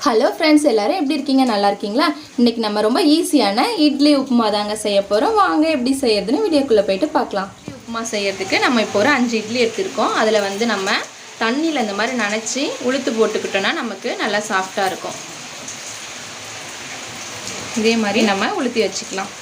Hello friends, எல்லாரும் எப்படி இருக்கீங்க? நல்லா இருக்கீங்களா? இன்றைக்கி நம்ம ரொம்ப ஈஸியான இட்லி உப்புமா தாங்க செய்ய போகிறோம். வாங்க எப்படி செய்யறதுன்னு வீடியோக்குள்ளே போயிட்டு பார்க்கலாம். இட்லி உப்புமா செய்யறதுக்கு நம்ம இப்போ ஒரு 5 இட்லி எடுத்துருக்கோம். அதில் நம்ம தண்ணியில் இந்த மாதிரி நனைச்சி உளுத்து போட்டுக்கிட்டோன்னா நமக்கு நல்லா சாஃப்டாக இருக்கும். இதே மாதிரி நம்ம உளுத்தி வச்சுக்கலாம்.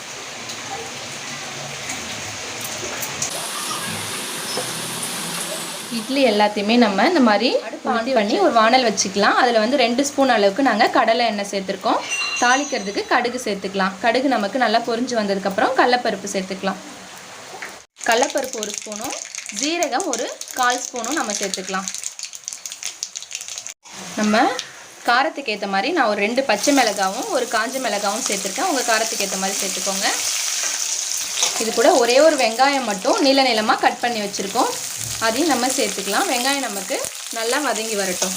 இட்லி எல்லாத்தையுமே நம்ம இந்த மாதிரி ஆன் பண்ணி ஒரு வானல் வச்சுக்கலாம். அதில் 2 ஸ்பூன் அளவுக்கு நாங்கள் கடலை எண்ணெய் சேர்த்துருக்கோம். தாளிக்கிறதுக்கு கடுகு சேர்த்துக்கலாம். கடுகு நமக்கு நல்லா பொரிஞ்சு வந்ததுக்கப்புறம் கடலைப்பருப்பு சேர்த்துக்கலாம். கடலைப்பருப்பு 1 ஸ்பூனும் ஜீரகம் ஒரு 1/4 ஸ்பூனும் நம்ம சேர்த்துக்கலாம். நம்ம காரத்துக்கு ஏற்ற மாதிரி நான் ஒரு 2 பச்சை மிளகாவும் ஒரு காஞ்ச மிளகாவும் சேர்த்துருக்கேன். உங்கள் காரத்துக்கு ஏற்ற மாதிரி சேர்த்துக்கோங்க. இது கூட ஒரே ஒரு வெங்காயம் மட்டும் நீள நீளமாக கட் பண்ணி வச்சுருக்கோம். அதையும் நம்ம சேர்த்துக்கலாம். வெங்காயம் நமக்கு நல்லா வதங்கி வரட்டும்.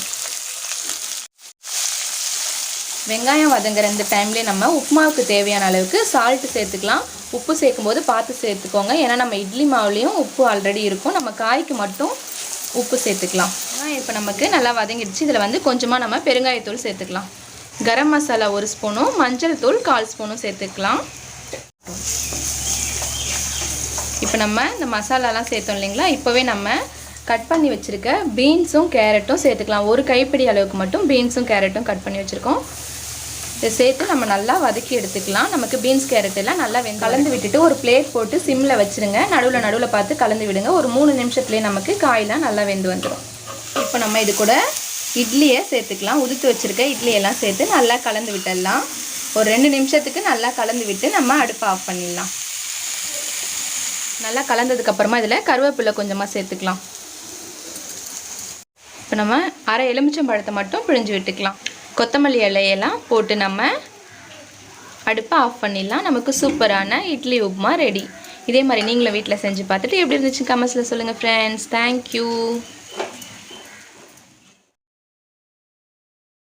வெங்காயம் வதங்குற இந்த டைம்லேயே நம்ம உப்புமாவுக்கு தேவையான அளவுக்கு சால்ட்டு சேர்த்துக்கலாம். உப்பு சேர்க்கும்போது பார்த்து சேர்த்துக்கோங்க. ஏன்னா நம்ம இட்லி மாவுலேயும் உப்பு ஆல்ரெடி இருக்கும். நம்ம காய்க்கு மட்டும் உப்பு சேர்த்துக்கலாம். இப்போ நமக்கு நல்லா வதங்கிடுச்சு. இதில் கொஞ்சமாக நம்ம பெருங்காயத்தூள் சேர்த்துக்கலாம். கரம் மசாலா 1 ஸ்பூனும் மஞ்சள் தூள் 1/4 ஸ்பூனும் சேர்த்துக்கலாம். இப்போ நம்ம இந்த மசாலாலாம் சேர்த்தோம் இல்லைங்களா? இப்போவே நம்ம கட் பண்ணி வச்சுருக்க பீன்ஸும் கேரட்டும் சேர்த்துக்கலாம். ஒரு கைப்பிடி அளவுக்கு மட்டும் பீன்ஸும் கேரட்டும் கட் பண்ணி வச்சுருக்கோம். இதை சேர்த்து நம்ம நல்லா வதக்கி எடுத்துக்கலாம். நமக்கு பீன்ஸ் கேரட் எல்லாம் நல்லா கலந்து விட்டுட்டு ஒரு பிளேட் போட்டு சிம்மில் வச்சுருங்க. நடுவில் பார்த்து கலந்து விடுங்க. ஒரு 3 நிமிஷத்துலேயே நமக்கு காயெலாம் நல்லா வெந்து வந்துடும். இப்போ நம்ம இது கூட இட்லியை சேர்த்துக்கலாம். உதுத்து வச்சுருக்க இட்லியெல்லாம் சேர்த்து நல்லா கலந்து விட்டுடலாம். ஒரு 2 நிமிஷத்துக்கு நல்லா கலந்து விட்டு நம்ம அடுப்பை ஆஃப் பண்ணிடலாம். நல்லா கலந்ததுக்கப்புறமா இதில் கருவேப்பிலை கொஞ்சமாக சேர்த்துக்கலாம். இப்போ நம்ம அரை எலுமிச்சம்பழத்தை மட்டும் பிழிஞ்சு விட்டுக்கலாம். கொத்தமல்லி இலையெல்லாம் போட்டு நம்ம அடுப்பை ஆஃப் பண்ணிடலாம். நமக்கு சூப்பரான இட்லி உப்புமா ரெடி. இதே மாதிரி நீங்களும் வீட்டில் செஞ்சு பார்த்துட்டு எப்படி இருந்துச்சு கமெண்ட்ஸில் சொல்லுங்கள் ஃப்ரெண்ட்ஸ். தேங்க்யூ.